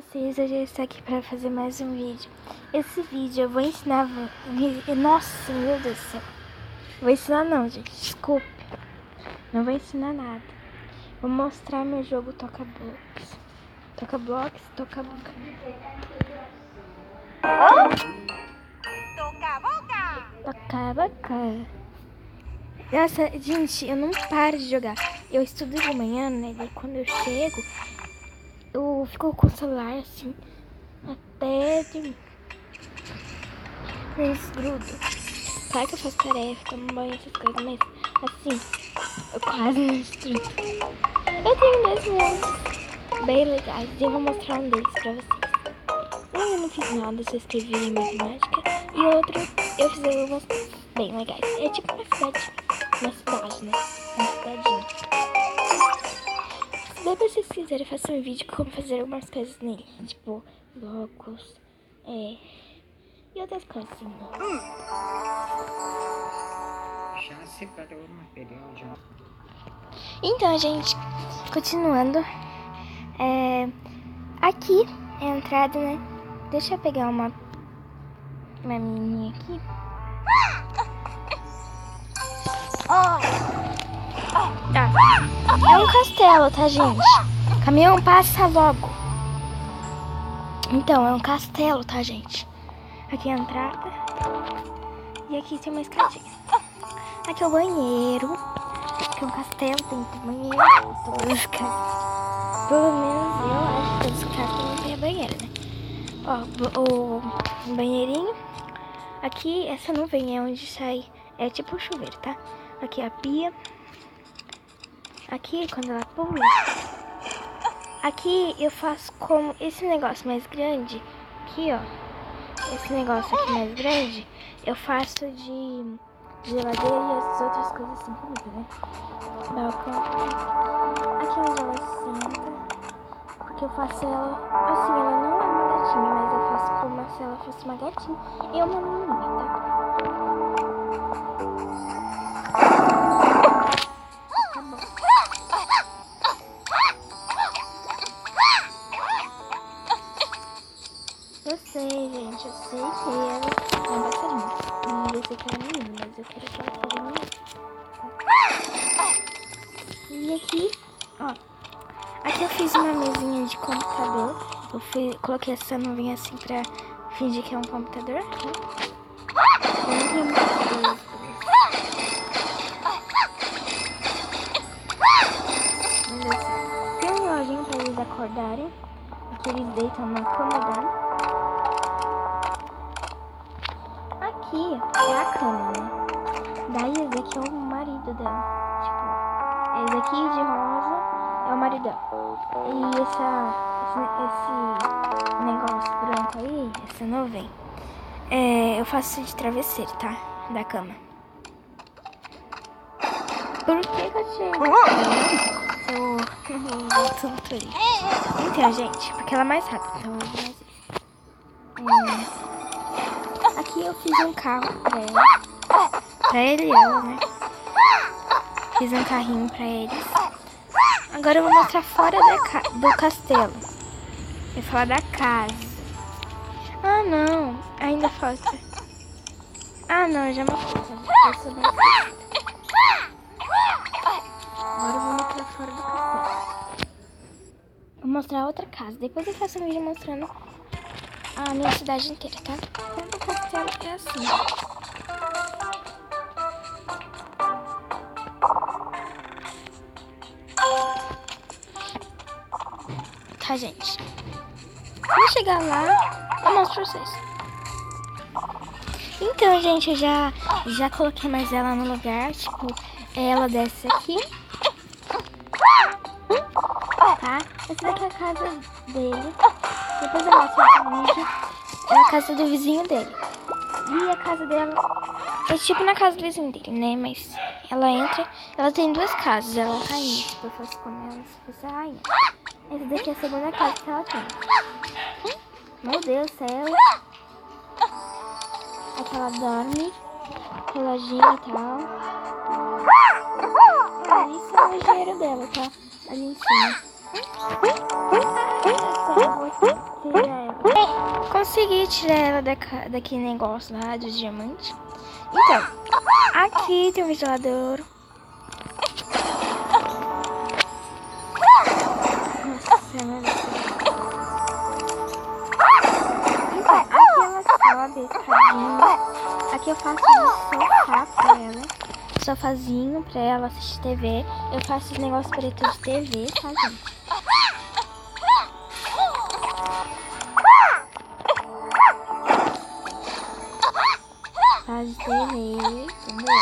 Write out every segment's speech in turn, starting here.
vocês, hoje eu estou aqui para fazer mais um vídeo. Esse vídeo eu vou ensinar... Nossa, meu Deus do céu. Vou ensinar não, gente, desculpe. Não vou ensinar nada. Vou mostrar meu jogo Toca-Blocks. Toca-Blocks, Toca-Boca. Toca-Boca. Nossa, gente, eu não paro de jogar. Eu estudo de manhã, né? Daí quando eu chego, eu fico com o celular assim, até de desgrudo. Claro que eu faço tarefa, tomo banho, essas coisas, mas assim, eu quase não estudo. Eu tenho dois mundos bem legais e eu vou mostrar um deles pra vocês. Um eu não fiz nada, só escrevi em matemática. E outro eu fiz algumas coisas bem legais. É tipo uma cidade, né? Uma cidadinha. Se depois vocês quiserem, eu faço um vídeo como fazer algumas coisas nele. Tipo, blocos, e outras coisas assim. Já separou o material, já. Então, gente, continuando. Aqui é a entrada, né? Deixa eu pegar uma menininha aqui. Tá. É um castelo, tá, gente? Caminhão, passa logo. Então, é um castelo, tá, gente? Aqui é a entrada. E aqui tem uma escadinha. Aqui é o banheiro. Aqui é um castelo, tem banheiro. Todas as casas. Pelo menos eu acho que todas as casas não tem banheiro, né? Ó, o banheirinho. Aqui, essa nuvem é onde sai. É tipo um chuveiro, tá? Aqui é a pia. Aqui, quando ela pula. Aqui eu faço como esse negócio mais grande. Aqui, ó. Esse negócio aqui mais grande. Eu faço de geladeira e as outras coisas assim comigo, né? Balcão. Aqui é onde ela senta. Porque eu faço ela. Assim, ela não é uma gatinha, mas eu faço como se ela fosse uma gatinha. E uma menininha, tá? Eu sei, gente, eu sei que ela é um passarinho. E eu sei que ela é menina, mas eu quero que ela seja menina. E aqui, ó. Aqui eu fiz uma mesinha de computador. Coloquei essa nuvem assim pra fingir que é um computador. Né? Eu não tenho muita coisa. Tem um reloginho pra eles acordarem. Aqui eles deitam na cama dela. Aqui é a cama, né? Daí esse aqui é o marido dela. Tipo, esse aqui de rosa é o marido dela. E esse negócio branco aí, essa nuvem, eu faço de travesseiro, tá? Da cama. Por que eu tinha... Então, gente, porque ela é mais rápida. Então eu vou fazer isso. Aqui eu fiz um carro pra ela. Pra ele e ela, né? Fiz um carrinho pra eles. Agora eu vou mostrar fora do castelo. Eu vou falar da casa. Ah, não. Ainda falta. Ah, não. Eu já mostrei. Agora eu vou mostrar fora do castelo. Vou mostrar outra casa. Depois eu faço um vídeo mostrando a minha cidade inteira, tá? Fora do castelo é assim. Tá, gente? Quando chegar lá, eu mostro pra vocês. Então, gente, eu já coloquei mais ela no lugar. Tipo, ela desce aqui. Tá? Essa daqui é a casa dele. Depois eu mostro no vídeo. É a casa do vizinho dele. E a casa dela é tipo na casa do vizinho dele, né? Mas ela entra. Ela tem duas casas. Ela é rainha. Tipo, eu faço como ela se fosse a rainha. Essa daqui é a segunda casa que ela tem. Meu Deus, ela. Aqui ela dorme. Reloginho e tal. Isso é o banheiro dela, tá? Ali em cima. Essa água aqui. Tirar ela. Consegui tirar ela daquele negócio lá do diamante. Então, aqui tem um ventilador. Nossa, meu Deus. Então, aqui ela sobe a escadinha. Aqui eu faço um sofá pra ela. Sofazinho pra ela assistir TV. Eu faço os negócios pretos de TV, tá, gente? Faz TV, entendeu?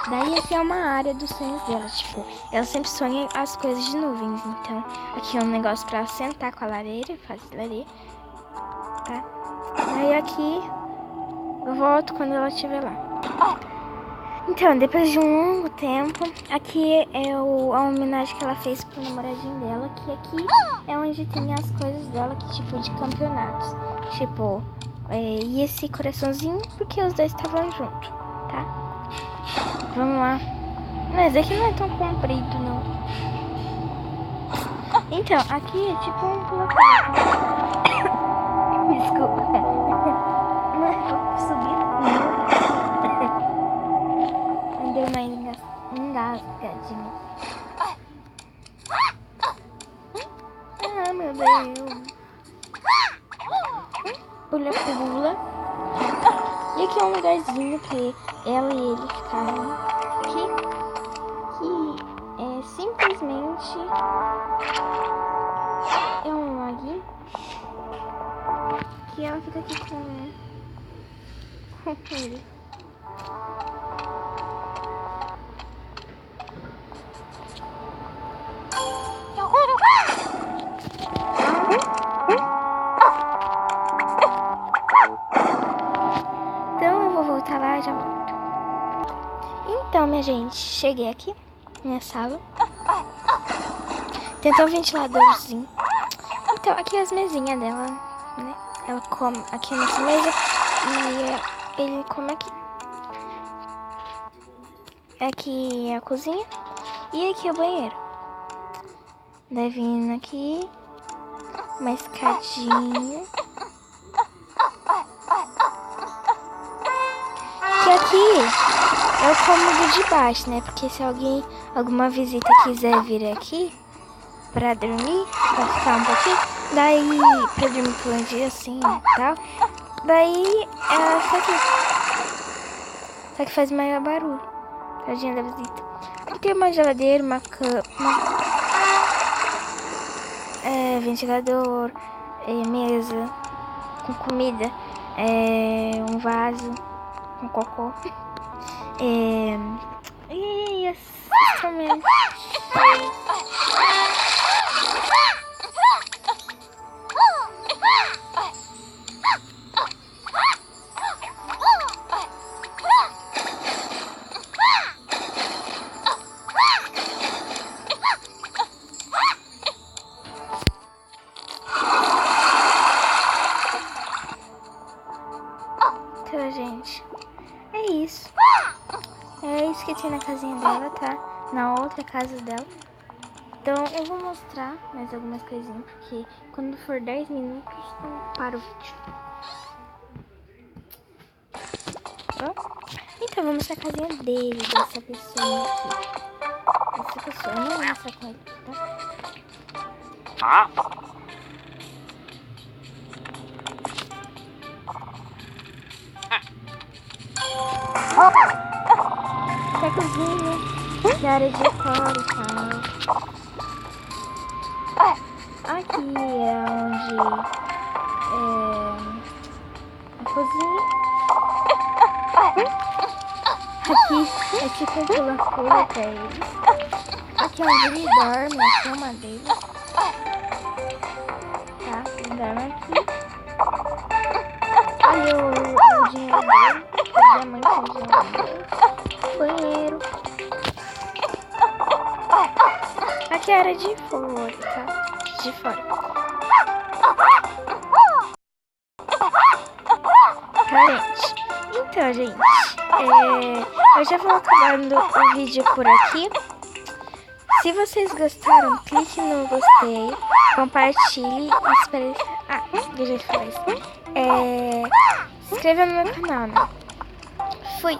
Daí aqui é uma área dos sonhos dela, tipo, ela sempre sonha as coisas de nuvens, então aqui é um negócio pra ela sentar com a lareira, faz lareira, tá? Daí aqui eu volto quando ela estiver lá. Então, depois de um longo tempo, aqui é a homenagem que ela fez pro namoradinho dela, que aqui é onde tem as coisas dela, que tipo de campeonatos, tipo, e esse coraçãozinho, porque os dois estavam juntos, tá? Vamos lá. Mas esse aqui não é tão comprido, não. Então, aqui é tipo um pula-pula. Desculpa. Não é pra subir. Deu uma engasgadinha. Ah, meu Deus. Pula-pula. E aqui é um lugarzinho que ela e ele ficaram aqui. Que é simplesmente é um laguinho. Que ela fica aqui com ele. Então, minha gente, cheguei aqui, minha sala. Tem até um ventiladorzinho. Então, aqui é as mesinhas dela, né? Ela come aqui nessa mesa e ele come aqui. Aqui é a cozinha e aqui é o banheiro. Daí vindo aqui, uma escadinha. Que aqui é o cômodo de baixo, né? Porque se alguma visita quiser vir aqui pra dormir, pra ficar um pouquinho, daí pra dormir por um dia assim e tal, daí ela fica aqui. Só que faz maior barulho, tadinha da visita. Aqui tem uma geladeira, uma cama, ventilador, mesa com comida, um vaso com cocô. E instrumentos. Então, gente, é isso. É isso que tem na casinha dela, tá? Na outra casa dela. Então eu vou mostrar mais algumas coisinhas, porque quando for 10 minutos eu paro o vídeo. Então vamos mostrar a casinha dele, dessa pessoa aqui. Essa pessoa, eu não vou mostrar com ele, tá? Essa cozinha, de área de decoro e tal. Aqui é onde a cozinha. Aqui é tipo um pula-pula pra ele. Aqui é onde ele dorme, a cama dele. Tá, ele dorme aqui. Ali o dinheiro dele, o diamante é o dinheiro dele. Banheiro. Aqui é a área de fora, tá? De fora. Tá, gente? Então, gente, eu já vou acabando o vídeo por aqui. Se vocês gostaram, clique no gostei. compartilhe, espere... Ah, deixa eu falar isso. Se inscreva no meu canal, né? Fui!